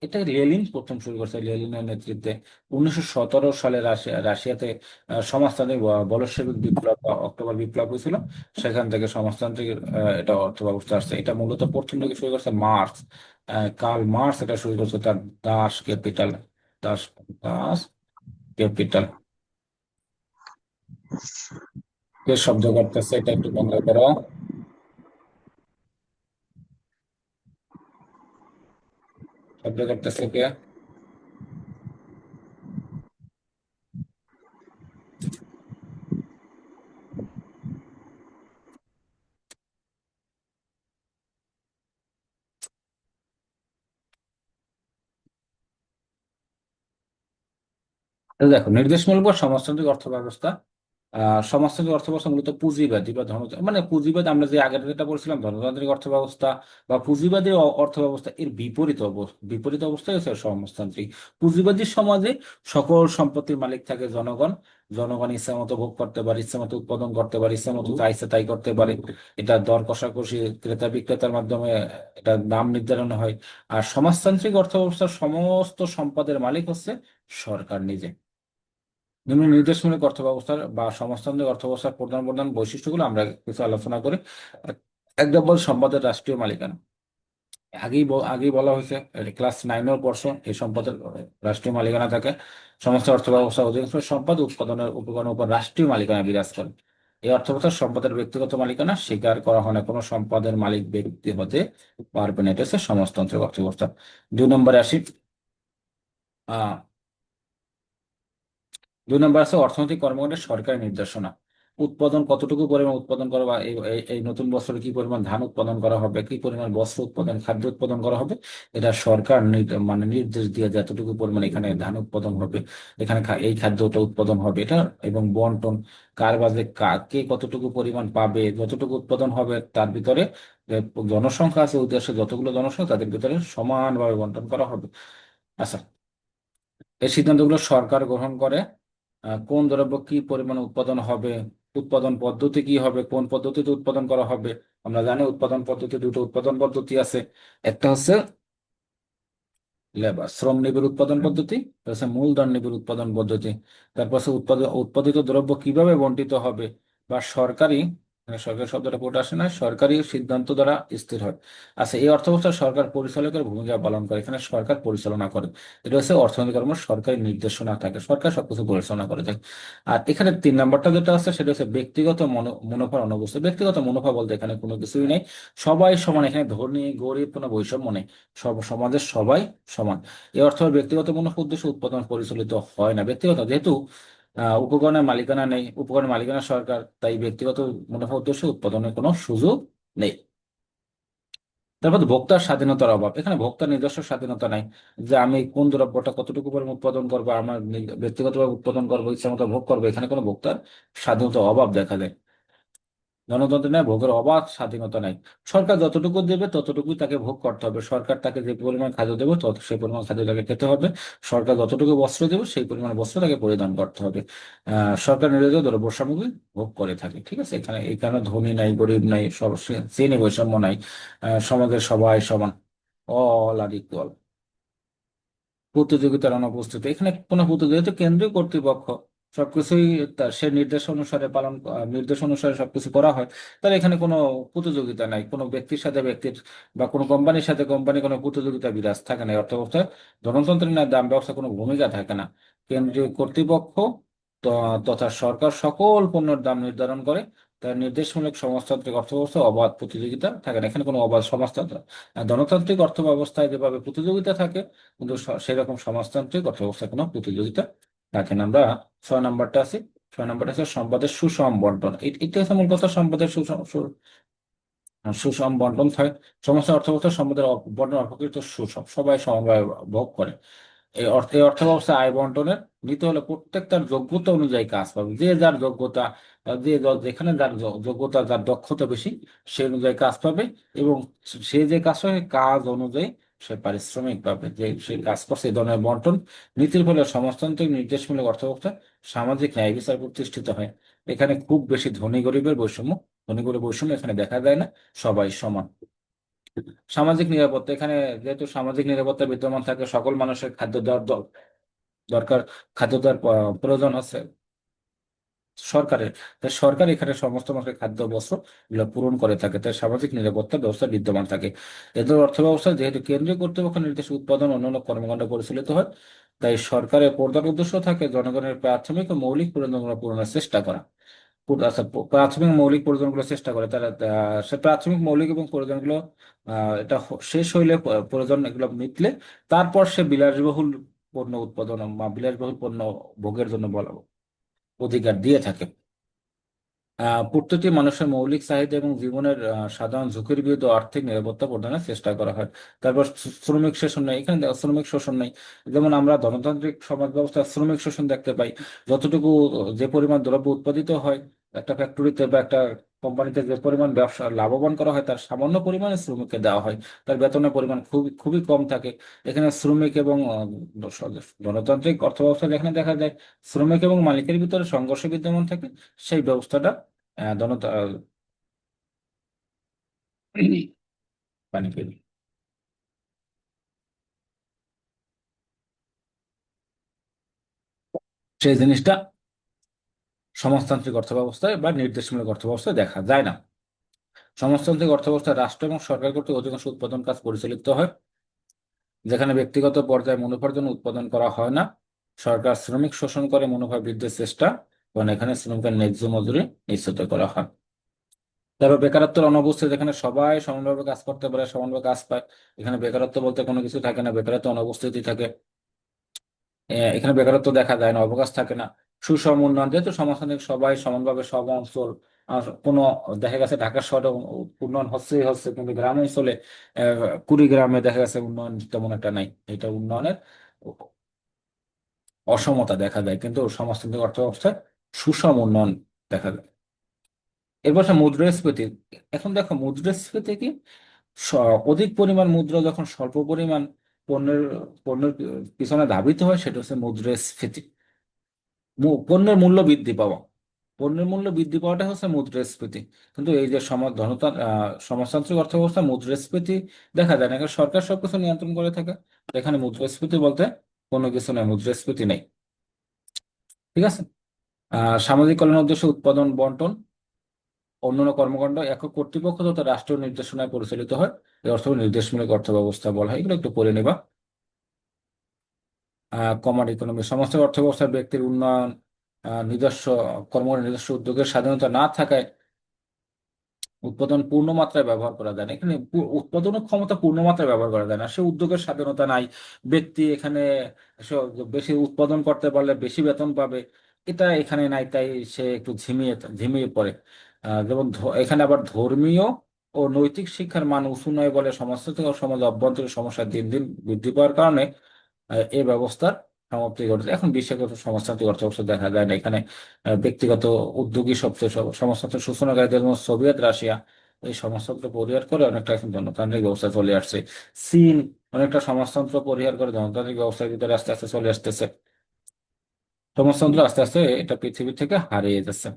এটা লেনিন প্রথম শুরু করছে, লেনিনের নেতৃত্বে 1917 সালে রাশিয়াতে সমাজতান্ত্রিক বলশেভিক বিপ্লব বা অক্টোবর বিপ্লব হয়েছিল। সেখান থেকে সমাজতান্ত্রিক এটা অর্থ ব্যবস্থা আসছে। এটা মূলত প্রথম দিকে শুরু করছে মার্কস, কার্ল মার্কস এটা শুরু করছে, তার দাস ক্যাপিটাল, দাস দাস ক্যাপিটাল। কে শব্দ করতেছে? এটা একটু বন্ধ করো। শব্দ করতেছে কে? এই দেখো, নির্দেশমূলক বা সমাজতান্ত্রিক অর্থ ব্যবস্থা। সমাজতান্ত্রিক অর্থ ব্যবস্থা মূলত পুঁজিবাদী বা ধর্ম, মানে পুঁজিবাদ, আমরা যে আগের যেটা বলছিলাম ধনতান্ত্রিক অর্থ ব্যবস্থা বা পুঁজিবাদী অর্থ ব্যবস্থা, এর বিপরীত অবস্থায় হচ্ছে সমাজতান্ত্রিক। পুঁজিবাদী সমাজে সকল সম্পত্তির মালিক থাকে জনগণ। জনগণ ইচ্ছা মতো ভোগ করতে পারে, ইচ্ছা মতো উৎপাদন করতে পারে, ইচ্ছা মতো যা ইচ্ছা তাই করতে পারে। এটা দর কষাকষি, ক্রেতা বিক্রেতার মাধ্যমে এটা দাম নির্ধারণ হয়। আর সমাজতান্ত্রিক অর্থ ব্যবস্থার সমস্ত সম্পদের মালিক হচ্ছে সরকার নিজে। নিম্ন নির্দেশমূলক অর্থ ব্যবস্থার বা সমাজতান্ত্রিক অর্থ ব্যবস্থার প্রধান প্রধান বৈশিষ্ট্যগুলো আমরা কিছু আলোচনা করি। এক নম্বর, সম্পদের রাষ্ট্রীয় মালিকানা। আগেই বলা হয়েছে, ক্লাস 9-এও পড়ছো, এই সম্পদের রাষ্ট্রীয় মালিকানা থাকে। সমস্ত অর্থ ব্যবস্থা অধিকাংশ সম্পদ উৎপাদনের উপকরণের উপর রাষ্ট্রীয় মালিকানা বিরাজ করে। এই অর্থ ব্যবস্থার সম্পদের ব্যক্তিগত মালিকানা স্বীকার করা হয় না, কোনো সম্পদের মালিক ব্যক্তি হতে পারবে না। এটা হচ্ছে সমাজতান্ত্রিক অর্থ ব্যবস্থা। 2 নম্বরে আসি। আহ 2 নম্বর আছে অর্থনৈতিক কর্মকাণ্ডের সরকারি নির্দেশনা। উৎপাদন কতটুকু পরিমাণ উৎপাদন করা, বা এই নতুন বছরে কি পরিমাণ ধান উৎপাদন করা হবে, কি পরিমাণ বস্ত্র উৎপাদন, খাদ্য উৎপাদন করা হবে, এটা সরকার মানে নির্দেশ দিয়ে যে এতটুকু পরিমাণ এখানে ধান উৎপাদন হবে, এখানে এই খাদ্যটা উৎপাদন হবে, এটা। এবং বন্টন, কার বাজে কে কতটুকু পরিমাণ পাবে, যতটুকু উৎপাদন হবে তার ভিতরে যে জনসংখ্যা আছে ওই দেশে, যতগুলো জনসংখ্যা তাদের ভিতরে সমানভাবে বন্টন করা হবে। আচ্ছা, এই সিদ্ধান্তগুলো সরকার গ্রহণ করে। কোন দ্রব্য কি পরিমাণে উৎপাদন হবে, উৎপাদন পদ্ধতি কি হবে, কোন পদ্ধতিতে উৎপাদন করা হবে। আমরা জানি উৎপাদন পদ্ধতি, দুটো উৎপাদন পদ্ধতি আছে। একটা হচ্ছে লেবার, শ্রম নিবিড় উৎপাদন পদ্ধতি, একটা হচ্ছে মূলধন নিবিড় উৎপাদন পদ্ধতি। তারপর হচ্ছে উৎপাদিত দ্রব্য কিভাবে বন্টিত হবে, বা সরকারি এখানে সরকারি শব্দটা কোট আসে না, সরকারি সিদ্ধান্ত দ্বারা স্থির হয়। আচ্ছা, এই অর্থব্যবস্থা সরকার পরিচালকের ভূমিকা পালন করে, এখানে সরকার পরিচালনা করে। এটা হচ্ছে অর্থনৈতিক কর্ম, সরকারি নির্দেশনা থাকে, সরকার সবকিছু পরিচালনা করে থাকে। আর এখানে 3 নম্বরটা যেটা আছে সেটা হচ্ছে ব্যক্তিগত মুনাফার অনুপস্থিতি। ব্যক্তিগত মুনাফা বলতে এখানে কোনো কিছুই নেই, সবাই সমান, এখানে ধনী গরিব কোনো বৈষম্য নেই, সমাজের সবাই সমান। এই অর্থ ব্যক্তিগত মুনাফা উদ্দেশ্যে উৎপাদন পরিচালিত হয় না। ব্যক্তিগত যেহেতু উপকরণের মালিকানা নেই, উপকরণের মালিকানা সরকার, তাই ব্যক্তিগত মুনাফা উদ্দেশ্যে উৎপাদনের কোনো সুযোগ নেই। তারপর ভোক্তার স্বাধীনতার অভাব, এখানে ভোক্তার নিজস্ব স্বাধীনতা নাই, যে আমি কোন দ্রব্যটা কতটুকু পরিমাণ উৎপাদন করবো, আমার ব্যক্তিগতভাবে উৎপাদন করবো, ইচ্ছা মতো ভোগ করবো, এখানে কোনো ভোক্তার স্বাধীনতার অভাব দেখা দেয়। গণতন্ত্রে নেই, ভোগের অবাধ স্বাধীনতা নাই। সরকার যতটুকু দেবে ততটুকুই তাকে ভোগ করতে হবে, সরকার তাকে যে পরিমাণ খাদ্য দেবে তত সেই পরিমাণ খাদ্য তাকে খেতে হবে। সরকার যতটুকু বস্ত্র দেবে সেই পরিমাণ বস্ত্র তাকে পরিধান করতে হবে। সরকার নির্ধারিত দ্রব্য সামগ্রী ভোগ করে থাকে। ঠিক আছে, এখানে ধনী নাই গরিব নাই, সব শ্রেণী বৈষম্য নাই, সমাজের সবাই সমান, অল আর ইকুয়াল। প্রতিযোগিতার অনুপস্থিতি, এখানে কোনো প্রতিযোগিতা, কেন্দ্রীয় কর্তৃপক্ষ সবকিছুই সে নির্দেশ অনুসারে নির্দেশ অনুসারে সবকিছু করা হয়, তাহলে এখানে কোনো প্রতিযোগিতা নাই, কোনো ব্যক্তির সাথে ব্যক্তির বা কোনো কোম্পানির সাথে কোম্পানি কোনো প্রতিযোগিতা বিরাজ থাকে না। এই অর্থব্যবস্থায় গণতন্ত্রের না দাম ব্যবস্থা কোনো ভূমিকা থাকে না। কেন্দ্রীয় কর্তৃপক্ষ তথা সরকার সকল পণ্যের দাম নির্ধারণ করে, তার নির্দেশমূলক সমাজতান্ত্রিক অর্থব্যবস্থা অবাধ প্রতিযোগিতা থাকে না, এখানে কোনো অবাধ সমাজতন্ত্র। গণতান্ত্রিক অর্থ ব্যবস্থায় যেভাবে প্রতিযোগিতা থাকে, কিন্তু সেরকম সমাজতান্ত্রিক অর্থব্যবস্থায় কোনো প্রতিযোগিতা থাকে না। আমরা 6 নম্বরটা আছি, 6 নম্বরটা হচ্ছে সম্পদের সুষম বন্টন। এটা হচ্ছে মূল কথা, সম্পদের সুষম বন্টন থাকে। সমস্ত অর্থব্যবস্থা সম্পদের বন্টন অপেক্ষিত সুষম, সবাই সমানভাবে ভোগ করে। এই অর্থ ব্যবস্থা আয় বন্টনের নীতি হলো প্রত্যেক তার যোগ্যতা অনুযায়ী কাজ পাবে, যে যার যোগ্যতা, যেখানে যার যোগ্যতা, যার দক্ষতা বেশি সে অনুযায়ী কাজ পাবে, এবং সে যে কাজ করে কাজ অনুযায়ী সে পারিশ্রমিক পাবে, যে সে কাজ করছে। এই ধরনের বন্টন নীতির ফলে সমাজতান্ত্রিক নির্দেশমূলক অর্থ ব্যবস্থা সামাজিক ন্যায় বিচার প্রতিষ্ঠিত হয়। এখানে খুব বেশি ধনী গরিবের বৈষম্য, ধনী গরিব বৈষম্য এখানে দেখা যায় না, সবাই সমান। সামাজিক নিরাপত্তা, এখানে যেহেতু সামাজিক নিরাপত্তা বিদ্যমান থাকে, সকল মানুষের খাদ্য দেওয়ার দরকার, খাদ্য দেওয়ার প্রয়োজন আছে সরকারের, তাই সরকার এখানে সমস্ত মানুষের খাদ্য বস্ত্র এগুলো পূরণ করে থাকে, তাই সামাজিক নিরাপত্তা ব্যবস্থা বিদ্যমান থাকে। এদের অর্থ ব্যবস্থা যেহেতু কেন্দ্রীয় কর্তৃপক্ষ নির্দেশ উৎপাদন অন্যান্য কর্মকাণ্ড পরিচালিত হয়, তাই সরকারের প্রধান উদ্দেশ্য থাকে জনগণের প্রাথমিক ও মৌলিক প্রয়োজনগুলো পূরণের চেষ্টা করা। আচ্ছা, প্রাথমিক মৌলিক প্রয়োজনগুলো চেষ্টা করে তারা, সে প্রাথমিক মৌলিক এবং প্রয়োজনগুলো এটা শেষ হইলে, প্রয়োজন এগুলো মিটলে তারপর সে বিলাসবহুল পণ্য উৎপাদন বা বিলাসবহুল পণ্য ভোগের জন্য অধিকার দিয়ে থাকে। প্রত্যেকটি মানুষের মৌলিক চাহিদা এবং জীবনের সাধারণ ঝুঁকির বিরুদ্ধে আর্থিক নিরাপত্তা প্রদানের চেষ্টা করা হয়। তারপর শ্রমিক শোষণ নেই, এখানে শ্রমিক শোষণ নেই। যেমন আমরা গণতান্ত্রিক সমাজ ব্যবস্থা শ্রমিক শোষণ দেখতে পাই, যতটুকু যে পরিমাণ দ্রব্য উৎপাদিত হয় একটা ফ্যাক্টরিতে বা একটা কোম্পানিতে, যে পরিমাণ ব্যবসা লাভবান করা হয় তার সামান্য পরিমাণে শ্রমিককে দেওয়া হয়, তার বেতনের পরিমাণ খুবই খুবই কম থাকে। এখানে শ্রমিক এবং গণতান্ত্রিক অর্থ ব্যবস্থা যেখানে দেখা যায় শ্রমিক এবং মালিকের ভিতরে সংঘর্ষ বিদ্যমান থাকে, সেই ব্যবস্থাটা দনত পানি ফেলি, সেই জিনিসটা সমাজতান্ত্রিক অর্থ ব্যবস্থায় বা নির্দেশমূলক অর্থ ব্যবস্থায় দেখা যায় না। সমাজতান্ত্রিক অর্থ ব্যবস্থায় রাষ্ট্র এবং সরকার কর্তৃক অধিকাংশ উৎপাদন কাজ পরিচালিত হয়, যেখানে ব্যক্তিগত পর্যায়ে মুনাফার জন্য উৎপাদন করা হয় না। সরকার শ্রমিক শোষণ করে মুনাফা বৃদ্ধির চেষ্টা, কারণ এখানে শ্রমিকের ন্যায্য মজুরি নিশ্চিত করা হয়। তারপর বেকারত্বের অনুপস্থিতি, যেখানে সবাই সমানভাবে কাজ করতে পারে, সমানভাবে কাজ পায়, এখানে বেকারত্ব বলতে কোনো কিছু থাকে না, বেকারত্ব অনুপস্থিতি থাকে। এখানে বেকারত্ব দেখা যায় না, অবকাশ থাকে না। সুষম উন্নয়ন, যেহেতু সমাজতান্ত্রিক সবাই সমানভাবে সব অঞ্চল, আর কোনো দেখা গেছে ঢাকা শহরে উন্নয়ন হচ্ছেই হচ্ছে, কিন্তু গ্রাম অঞ্চলে কুড়িগ্রামে দেখা গেছে উন্নয়ন তেমন একটা নাই, এটা উন্নয়নের অসমতা দেখা যায়, কিন্তু সমাজতান্ত্রিক অর্থ ব্যবস্থায় সুষম উন্নয়ন দেখা যায়। এরপর আসে মুদ্রাস্ফীতি। এখন দেখো মুদ্রাস্ফীতি কি, অধিক পরিমাণ মুদ্রা যখন স্বল্প পরিমাণ পণ্যের পণ্যের পিছনে ধাবিত হয়, সেটা হচ্ছে মুদ্রাস্ফীতি। পণ্যের মূল্য বৃদ্ধি পাওয়া, পণ্যের মূল্য বৃদ্ধি পাওয়াটা হচ্ছে মুদ্রাস্ফীতি। কিন্তু এই যে সমাজতান্ত্রিক অর্থ ব্যবস্থা মুদ্রাস্ফীতি দেখা যায় না, কারণ সরকার সবকিছু নিয়ন্ত্রণ করে থাকে। এখানে মুদ্রাস্ফীতি বলতে কোনো কিছু নেই, মুদ্রাস্ফীতি নেই। ঠিক আছে। সামাজিক কল্যাণ উদ্দেশ্যে উৎপাদন বন্টন, অন্যান্য কর্মকাণ্ড একক কর্তৃপক্ষ তথা রাষ্ট্রীয় নির্দেশনায় পরিচালিত হয়। এই অর্থ নির্দেশমূলক অর্থ ব্যবস্থা বলা হয়। এগুলো একটু পড়ে নেবা। কমন ইকোনমি, সমস্ত অর্থ ব্যবস্থার ব্যক্তির উন্নয়ন, নিজস্ব নিজস্ব উদ্যোগের স্বাধীনতা না থাকায় উৎপাদন পূর্ণ মাত্রায় ব্যবহার করা যায় না। এখানে উৎপাদনের ক্ষমতা পূর্ণ মাত্রায় ব্যবহার করা যায় না, সে উদ্যোগের স্বাধীনতা নাই। ব্যক্তি এখানে বেশি উৎপাদন করতে পারলে বেশি বেতন পাবে, এটা এখানে নাই, তাই সে একটু ঝিমিয়ে ঝিমিয়ে পড়ে। যেমন এখানে আবার ধর্মীয় ও নৈতিক শিক্ষার মান উঁচু নয় বলে সমাজতান্ত্রিক ও সমাজ অভ্যন্তরীণ সমস্যা দিন দিন বৃদ্ধি পাওয়ার কারণে এই ব্যবস্থার সমাপ্তি ঘটেছে। এখন বিশ্বগত সমাজতান্ত্রিক অর্থব্যবস্থা দেখা যায় না এখানে। ব্যক্তিগত উদ্যোগী সবচেয়ে সমাজতন্ত্রের সূচনাকারীদের যেমন সোভিয়েত রাশিয়া এই সমাজতন্ত্র পরিহার করে অনেকটা এখন গণতান্ত্রিক ব্যবস্থা চলে আসছে। চীন অনেকটা সমাজতন্ত্র পরিহার করে গণতান্ত্রিক ব্যবস্থার ভিতরে আস্তে আস্তে চলে আসতেছে। সমাজতন্ত্র আস্তে আস্তে এটা পৃথিবী থেকে হারিয়ে যাচ্ছে।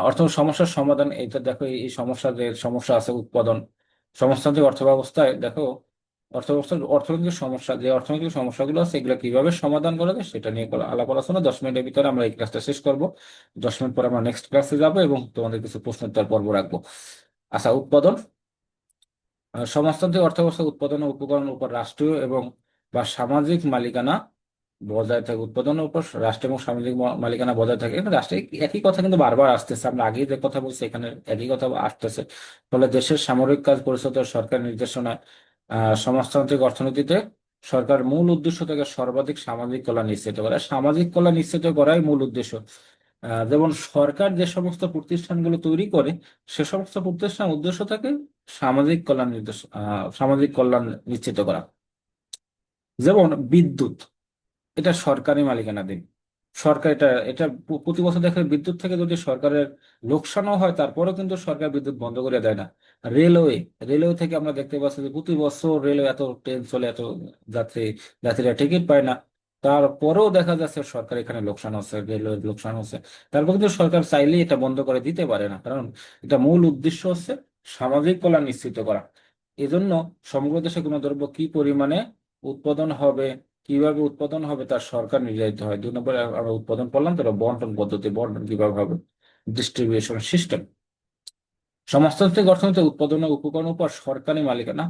অর্থ সমস্যার সমাধান, এটা দেখো এই সমস্যা, যে সমস্যা আছে উৎপাদন, সমাজতান্ত্রিক অর্থ ব্যবস্থায় দেখো অর্থনৈতিক সমস্যা, যে অর্থনৈতিক সমস্যাগুলো আছে এগুলো কিভাবে সমাধান করা যায় সেটা নিয়ে আলাপ আলোচনা 10 মিনিটের ভিতরে আমরা এই ক্লাসটা শেষ করব। 10 মিনিট পর আমরা নেক্সট ক্লাসে যাব এবং তোমাদের কিছু প্রশ্নোত্তর পর্ব রাখবো। আচ্ছা, উৎপাদন। সমাজতান্ত্রিক অর্থব্যবস্থা উৎপাদন ও উপকরণের উপর রাষ্ট্রীয় এবং বা সামাজিক মালিকানা বজায় থাকে। উৎপাদনের উপর রাষ্ট্র এবং সামাজিক মালিকানা বজায় থাকে। এখানে রাষ্ট্রে একই কথা কিন্তু বারবার আসতেছে, আমরা আগেই যে কথা বলছি এখানে একই কথা আসতেছে। ফলে দেশের সামরিক কাজ পরিচালিত হয় সরকার নির্দেশনায়। সমাজতান্ত্রিক অর্থনীতিতে সরকার মূল উদ্দেশ্য থেকে সর্বাধিক সামাজিক কল্যাণ নিশ্চিত করা, সামাজিক কল্যাণ নিশ্চিত করাই মূল উদ্দেশ্য। যেমন সরকার যে সমস্ত প্রতিষ্ঠানগুলো তৈরি করে সে সমস্ত প্রতিষ্ঠান উদ্দেশ্য থাকে সামাজিক কল্যাণ সামাজিক কল্যাণ নিশ্চিত করা। যেমন বিদ্যুৎ, এটা সরকারি মালিকানাধীন। সরকার এটা এটা প্রতি বছর দেখে বিদ্যুৎ থেকে যদি সরকারের লোকসানও হয় তারপরেও কিন্তু সরকার বিদ্যুৎ বন্ধ করে দেয় না। রেলওয়ে, রেলওয়ে থেকে আমরা দেখতে পাচ্ছি যে প্রতি বছর রেলওয়ে এত ট্রেন চলে, এত যাত্রী যাত্রীরা টিকিট পায় না, তারপরেও দেখা যাচ্ছে সরকার এখানে লোকসান হচ্ছে, রেলওয়ের লোকসান হচ্ছে। তারপর কিন্তু সরকার চাইলেই এটা বন্ধ করে দিতে পারে না, কারণ এটা মূল উদ্দেশ্য হচ্ছে সামাজিক কল্যাণ নিশ্চিত করা। এজন্য সমগ্র দেশে কোনো দ্রব্য কি পরিমাণে উৎপাদন হবে, কিভাবে উৎপাদন হবে তার সরকার নির্ধারিত হয়। 2 নম্বরে আমরা উৎপাদন করলাম, তাহলে বন্টন পদ্ধতি, বন্টন কিভাবে হবে, ডিস্ট্রিবিউশন সিস্টেম। সমাজতান্ত্রিক অর্থনীতি উৎপাদনের উপকরণ উপর সরকারি মালিকানা।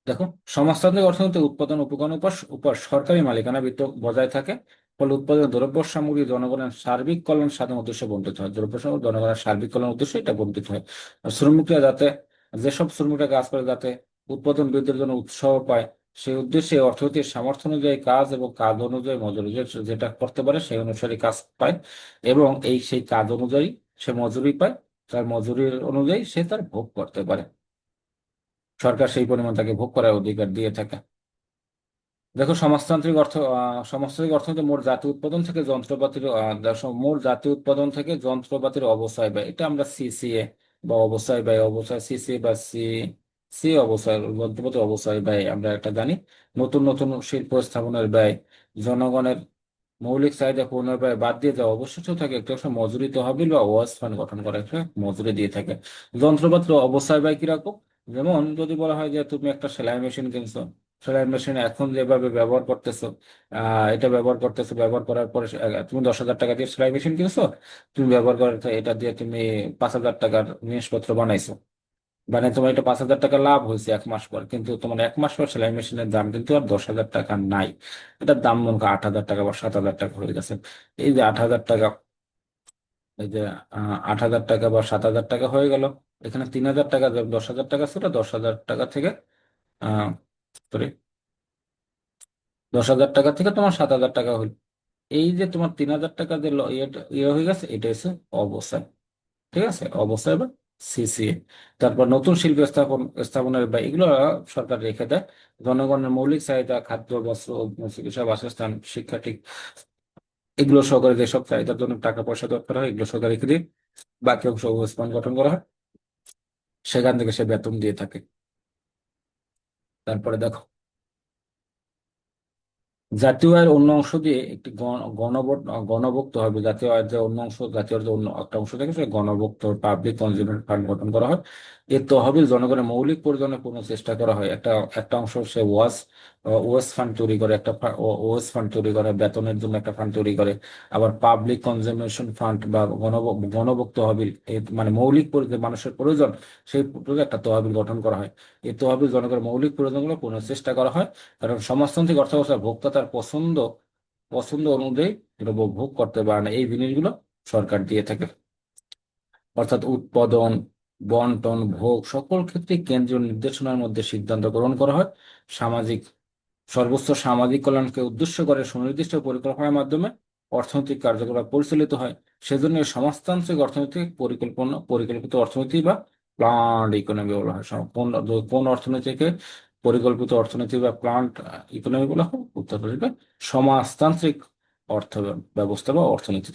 দেখো, সমাজতান্ত্রিক অর্থনীতি উৎপাদন উপকরণের উপর উপর সরকারি মালিকানা বজায় থাকে। ফলে উৎপাদন দ্রব্য সামগ্রী জনগণের সার্বিক কল্যাণ সাধন উদ্দেশ্যে বণ্টিত হয়। দ্রব্য সামগ্রী জনগণের সার্বিক কল্যাণ উদ্দেশ্যে এটা বণ্টিত হয়। আর শ্রমিকরা যাতে, যেসব শ্রমিকরা কাজ করে যাতে উৎপাদন বৃদ্ধির জন্য উৎসাহ পায়, সেই উদ্দেশ্যে অর্থনীতির সামর্থ্য অনুযায়ী কাজ এবং কাজ অনুযায়ী মজুরি, যেটা করতে পারে সেই অনুসারে কাজ পায় এবং সেই কাজ অনুযায়ী সে মজুরি পায়, তার মজুরির অনুযায়ী সে তার ভোগ করতে পারে। সরকার সেই পরিমাণ তাকে ভোগ করার অধিকার দিয়ে থাকে। দেখো, সমাজতান্ত্রিক অর্থনীতি মোট জাতীয় উৎপাদন থেকে যন্ত্রপাতির মোট জাতীয় উৎপাদন থেকে যন্ত্রপাতির অবচয় ব্যয়, এটা আমরা সিসিএ বা অবচয় ব্যয়, অবচয় সিসিএ বা সি অবচয়, যন্ত্রপাতি অবচয় ব্যয় আমরা একটা জানি। নতুন নতুন শিল্প স্থাপনের ব্যয়, জনগণের মৌলিক চাহিদা পূরণের ব্যয় বাদ দিয়ে যা অবশিষ্ট থাকে একটি অংশ মজুরি তহবিল বা ওয়াজ ফান্ড গঠন করে একটা মজুরি দিয়ে থাকে। যন্ত্রপাতির অবচয় ব্যয় কিরকম? যেমন যদি বলা হয় যে তুমি একটা সেলাই মেশিন কিনছো, সেলাই মেশিন এখন যেভাবে ব্যবহার করতেছো, এটা ব্যবহার করার পরে তুমি 10,000 টাকা দিয়ে সেলাই মেশিন কিনছো, তুমি ব্যবহার করার এটা দিয়ে তুমি 5,000 টাকার জিনিসপত্র বানাইছো, মানে তোমার এটা 5,000 টাকা লাভ হয়েছে 1 মাস পর, কিন্তু তোমার 1 মাস পর সেলাই মেশিনের দাম কিন্তু আর 10,000 টাকা নাই, এটার দাম মনে করো 8,000 টাকা বা 7,000 টাকা হয়ে গেছে। এই যে 8,000 টাকা, এই যে 8,000 টাকা বা 7,000 টাকা হয়ে গেল, এখানে 3,000 টাকা, 10,000 টাকা ছিল, 10,000 টাকা থেকে আহ সরি 10,000 টাকা থেকে তোমার 7,000 টাকা হইল। এই যে তোমার 3,000 টাকা যে ইয়ে হয়ে গেছে, এটা হচ্ছে অবস্থায়। ঠিক আছে, অবস্থায় বা সিসিএ। তারপর নতুন শিল্প স্থাপনের ব্যয়, এগুলো সরকার রেখে দেয়। জনগণের মৌলিক চাহিদা, খাদ্য, বস্ত্র, চিকিৎসা, বাসস্থান, শিক্ষা, ঠিক এগুলো সরকারের যেসব চাহিদার জন্য টাকা পয়সা দরকার হয় এগুলো সরকার রেখে দিয়ে বাকি অংশ ওয়েস্ট গঠন করা হয়, সেখান থেকে সে বেতন দিয়ে থাকে। তারপরে দেখো, জাতীয় আয়ের অন্য অংশ দিয়ে একটি গণভুক্ত হবে। জাতীয় আয়ের যে অন্য অংশ, জাতীয় আয়ের যে অন্য একটা অংশ থাকে সে গণভুক্ত পাবলিক কনজিউমার ফান্ড গঠন করা হয়। এর তহবিল জনগণের মৌলিক প্রয়োজনে পূর্ণ চেষ্টা করা হয়। একটা একটা অংশ সে ওয়াস ফান্ড তৈরি করে, একটা ওয়াস ফান্ড তৈরি করে, বেতনের জন্য একটা ফান্ড তৈরি করে। আবার পাবলিক কনজামশন ফান্ড বা গণভোগ তহবিল, মানে মৌলিক যে মানুষের প্রয়োজন সেই প্রয়োজনে একটা তহবিল গঠন করা হয়। এই তহবিল জনগণের মৌলিক প্রয়োজনগুলো পূর্ণ চেষ্টা করা হয়, কারণ সমাজতান্ত্রিক অর্থ ব্যবস্থা ভোক্তা তার পছন্দ পছন্দ অনুযায়ী দ্রব্য ভোগ করতে পারে না, এই জিনিসগুলো সরকার দিয়ে থাকে। অর্থাৎ উৎপাদন, বন্টন, ভোগ সকল ক্ষেত্রে কেন্দ্রীয় নির্দেশনার মধ্যে সিদ্ধান্ত গ্রহণ করা হয়। সামাজিক সর্বোচ্চ সামাজিক কল্যাণকে উদ্দেশ্য করে সুনির্দিষ্ট পরিকল্পনার মাধ্যমে অর্থনৈতিক কার্যকলাপ পরিচালিত হয়। সেজন্য এই সমাজতান্ত্রিক অর্থনৈতিক পরিকল্পিত অর্থনীতি বা প্ল্যান্ড ইকোনমি বলা হয়। কোন অর্থনীতিকে পরিকল্পিত অর্থনীতি বা প্ল্যান্ড ইকোনমি বলা হয়? উত্তর হবে সমাজতান্ত্রিক অর্থ ব্যবস্থা বা অর্থনীতি।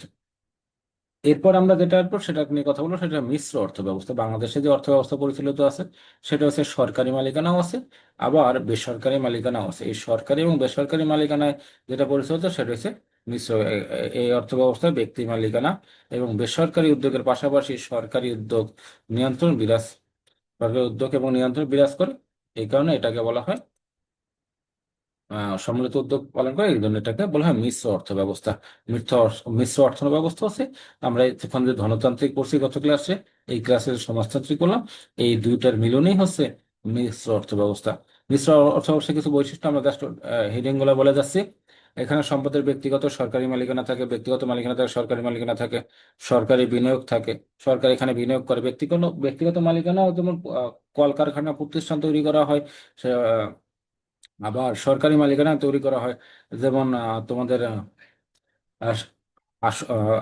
এরপর আমরা যেটা আসবো সেটা নিয়ে কথা বলবো, সেটা মিশ্র অর্থ ব্যবস্থা। বাংলাদেশে যে অর্থ ব্যবস্থা পরিচালিত আছে সেটা হচ্ছে সরকারি মালিকানাও আছে, আবার বেসরকারি মালিকানাও আছে। এই সরকারি এবং বেসরকারি মালিকানায় যেটা পরিচালিত সেটা হচ্ছে মিশ্র। এই অর্থ ব্যবস্থায় ব্যক্তি মালিকানা এবং বেসরকারি উদ্যোগের পাশাপাশি সরকারি উদ্যোগ নিয়ন্ত্রণ বিরাজ সরকারি উদ্যোগ এবং নিয়ন্ত্রণ বিরাজ করে। এই কারণে এটাকে বলা হয় সম্মিলিত উদ্যোগ পালন করে। এই জন্য এটাকে বলা হয় মিশ্র অর্থ ব্যবস্থা। মিশ্র অর্থ ব্যবস্থা আছে। আমরা এখন যে ধনতান্ত্রিক পড়ছি গত ক্লাসে, এই ক্লাসে সমাজতান্ত্রিক করলাম, এই দুইটার মিলনই হচ্ছে মিশ্র অর্থ ব্যবস্থা। মিশ্র অর্থ ব্যবস্থা কিছু বৈশিষ্ট্য আমরা জাস্ট হেডিং গুলা বলে যাচ্ছি। এখানে সম্পদের ব্যক্তিগত সরকারি মালিকানা থাকে, ব্যক্তিগত মালিকানা থাকে, সরকারি মালিকানা থাকে, সরকারি বিনিয়োগ থাকে। সরকার এখানে বিনিয়োগ করে। ব্যক্তিগত ব্যক্তিগত মালিকানা যেমন কলকারখানা প্রতিষ্ঠান তৈরি করা হয়, আবার সরকারি মালিকানা তৈরি করা হয়। যেমন তোমাদের আহ,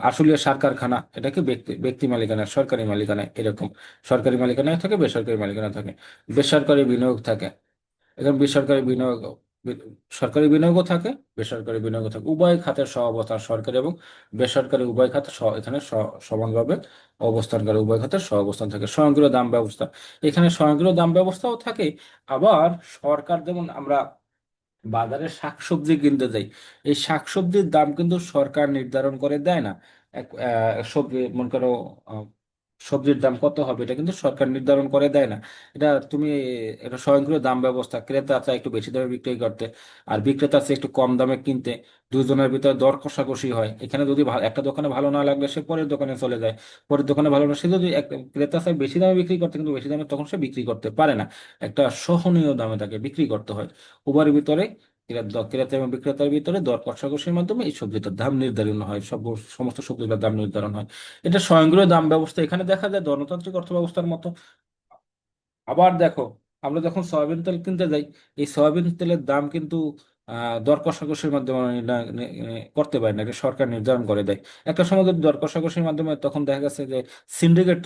আশুলিয়া সার কারখানা, এটা কি ব্যক্তি ব্যক্তি মালিকানা, সরকারি মালিকানা এরকম। সরকারি মালিকানায় থাকে, বেসরকারি মালিকানা থাকে, বেসরকারি বিনিয়োগ থাকে। এখানে বেসরকারি বিনিয়োগ, বি- সরকারি বিনিয়োগও থাকে, বেসরকারি বিনিয়োগও থাকে। উভয় খাতের সহাবস্থান, সরকারি এবং বেসরকারি উভয় খাতে এখানে সমানভাবে অবস্থান করে। উভয় খাতের সহাবস্থান থাকে। স্বয়ংক্রিয় দাম ব্যবস্থা, এখানে স্বয়ংক্রিয় দাম ব্যবস্থাও থাকে। আবার সরকার, যেমন আমরা বাজারে শাকসবজি কিনতে যাই, এই শাকসবজির দাম কিন্তু সরকার নির্ধারণ করে দেয় না। সবজি মনে করো, আহ, সবজির দাম কত হবে এটা কিন্তু সরকার নির্ধারণ করে দেয় না। এটা তুমি, এটা স্বয়ংক্রিয় দাম ব্যবস্থা। ক্রেতা চায় একটু বেশি দামে বিক্রি করতে, আর বিক্রেতা চায় একটু কম দামে কিনতে। দুজনের ভিতরে দর কষাকষি হয়। এখানে যদি একটা দোকানে ভালো না লাগলে সে পরের দোকানে চলে যায়, পরের দোকানে ভালো না, সে যদি ক্রেতা চায় বেশি দামে বিক্রি করতে, কিন্তু বেশি দামে তখন সে বিক্রি করতে পারে না। একটা সহনীয় দামে তাকে বিক্রি করতে হয়। উভয়ের ভিতরে, ক্রেতা এবং বিক্রেতার ভিতরে দর কষাকষির মাধ্যমে এই সবজিটার দাম নির্ধারণ হয়। সমস্ত সবজিটার দাম নির্ধারণ হয়। এটা স্বয়ংক্রিয় দাম ব্যবস্থা। এখানে দেখা যায় গণতান্ত্রিক অর্থ ব্যবস্থার মতো। আবার দেখো, আমরা যখন সয়াবিন তেল কিনতে যাই, এই সয়াবিন তেলের দাম কিন্তু দর কষাকষির মাধ্যমে করতে পারে না, এটা সরকার নির্ধারণ করে দেয়। একটা সময় যদি দর কষাকষির মাধ্যমে, তখন দেখা গেছে যে সিন্ডিকেট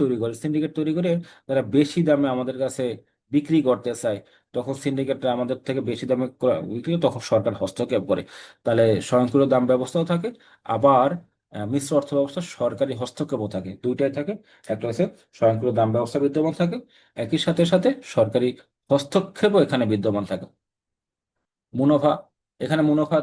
তৈরি করে তারা বেশি দামে আমাদের কাছে বিক্রি করতে চায়। তখন সিন্ডিকেটটা আমাদের থেকে বেশি দামে বিক্রি করে, তখন সরকার হস্তক্ষেপ করে। তাহলে স্বয়ংক্রিয় দাম ব্যবস্থাও থাকে, আবার মিশ্র অর্থ ব্যবস্থা সরকারি হস্তক্ষেপও থাকে, দুইটাই থাকে। একটা হচ্ছে স্বয়ংক্রিয় দাম ব্যবস্থা বিদ্যমান থাকে, একই সাথে সাথে সরকারি হস্তক্ষেপও এখানে বিদ্যমান থাকে। মুনাফা, এখানে মুনাফা,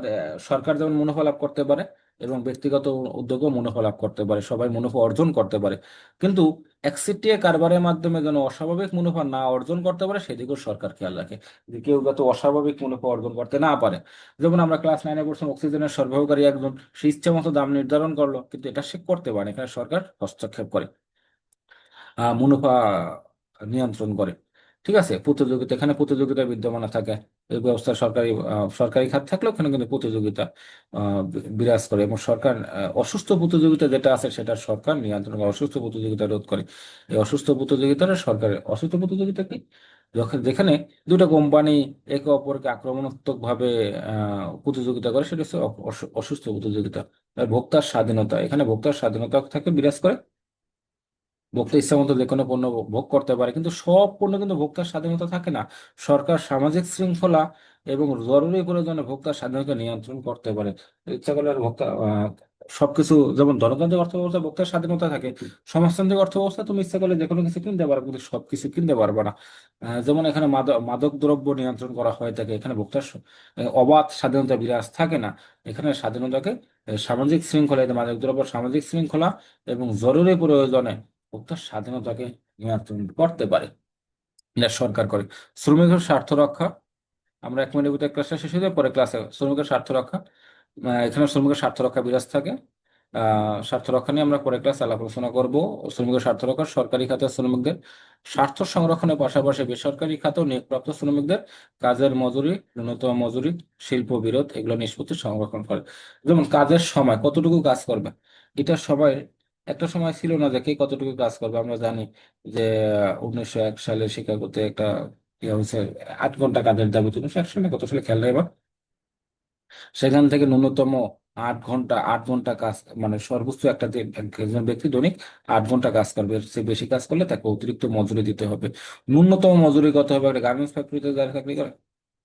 সরকার যেমন মুনাফা লাভ করতে পারে এবং ব্যক্তিগত উদ্যোগও মুনাফা লাভ করতে পারে, সবাই মুনাফা অর্জন করতে পারে। কিন্তু একচেটিয়া কারবারের মাধ্যমে যেন অস্বাভাবিক মুনাফা না অর্জন করতে পারে সেদিকেও সরকার খেয়াল রাখে, যে কেউ যাতে অস্বাভাবিক মুনাফা অর্জন করতে না পারে। যেমন আমরা ক্লাস 9-এ পড়ছিলাম, অক্সিজেনের সরবরাহকারী একজন, সে ইচ্ছা মতো দাম নির্ধারণ করলো, কিন্তু এটা সে করতে পারে না। এখানে সরকার হস্তক্ষেপ করে, মুনাফা নিয়ন্ত্রণ করে। ঠিক আছে, প্রতিযোগিতা, এখানে প্রতিযোগিতা বিদ্যমান থাকে। এই ব্যবস্থা সরকারি খাত থাকলেও ওখানে কিন্তু প্রতিযোগিতা বিরাজ করে, এবং সরকার অসুস্থ প্রতিযোগিতা যেটা আছে সেটা সরকার নিয়ন্ত্রণ করে, অসুস্থ প্রতিযোগিতা রোধ করে। এই অসুস্থ প্রতিযোগিতা কি, যখন যেখানে দুটো কোম্পানি একে অপরকে আক্রমণাত্মক ভাবে প্রতিযোগিতা করে, সেটা হচ্ছে অসুস্থ প্রতিযোগিতা। আর ভোক্তার স্বাধীনতা, এখানে ভোক্তার স্বাধীনতা থাকে, বিরাজ করে। ভোক্তা ইচ্ছা মতো যে কোনো পণ্য ভোগ করতে পারে, কিন্তু সব পণ্য কিন্তু ভোক্তার স্বাধীনতা থাকে না। সরকার সামাজিক শৃঙ্খলা এবং জরুরি প্রয়োজনে ভোক্তার স্বাধীনতা নিয়ন্ত্রণ করতে পারে। ইচ্ছা করলে ভোক্তা সবকিছু, যেমন গণতান্ত্রিক অর্থ ব্যবস্থা ভোক্তার স্বাধীনতা থাকে, সমাজতান্ত্রিক অর্থ ব্যবস্থা তুমি ইচ্ছা করলে যে কোনো কিছু কিনতে পারবে, কিন্তু সবকিছু কিনতে পারবে না। যেমন এখানে মাদক দ্রব্য নিয়ন্ত্রণ করা হয়ে থাকে, এখানে ভোক্তার অবাধ স্বাধীনতা বিরাজ থাকে না। এখানে স্বাধীনতাকে সামাজিক শৃঙ্খলা, এই মাদক দ্রব্য সামাজিক শৃঙ্খলা এবং জরুরি প্রয়োজনে ভোক্তার স্বাধীনতাকে নিয়ন্ত্রণ করতে পারে। এটা সরকার করে। শ্রমিকের স্বার্থ রক্ষা, আমরা 1 মিনিটের ভিতরে ক্লাসটা শেষ হয়ে যায়, পরে ক্লাসে শ্রমিকের স্বার্থ রক্ষা। এখানে শ্রমিকের স্বার্থ রক্ষা বিরাজ থাকে। স্বার্থ রক্ষা নিয়ে আমরা পরে ক্লাসে আলাপ আলোচনা করব। শ্রমিকের স্বার্থ রক্ষা, সরকারি খাতের শ্রমিকদের স্বার্থ সংরক্ষণের পাশাপাশি বেসরকারি খাতে ও নিয়োগপ্রাপ্ত শ্রমিকদের কাজের মজুরি, ন্যূনতম মজুরি, শিল্প বিরোধ এগুলো নিষ্পত্তি সংরক্ষণ করে। যেমন কাজের সময় কতটুকু কাজ করবে, এটা সবাই, একটা সময় ছিল না যে কে কতটুকু কাজ করবে। আমরা জানি যে 1901 সালে শিকাগোতে একটা ইয়ে হয়েছে, 8 ঘন্টা কাজের দাবি ছিল। 1901 সালে কত সালে খেয়াল নেই এবার। সেখান থেকে ন্যূনতম 8 ঘন্টা, 8 ঘন্টা কাজ, মানে সর্বোচ্চ একটা যে একজন ব্যক্তি দৈনিক 8 ঘন্টা কাজ করবে, এর চেয়ে বেশি কাজ করলে তাকে অতিরিক্ত মজুরি দিতে হবে। ন্যূনতম মজুরি কত হবে? একটা গার্মেন্টস ফ্যাক্টরিতে যারা চাকরি করে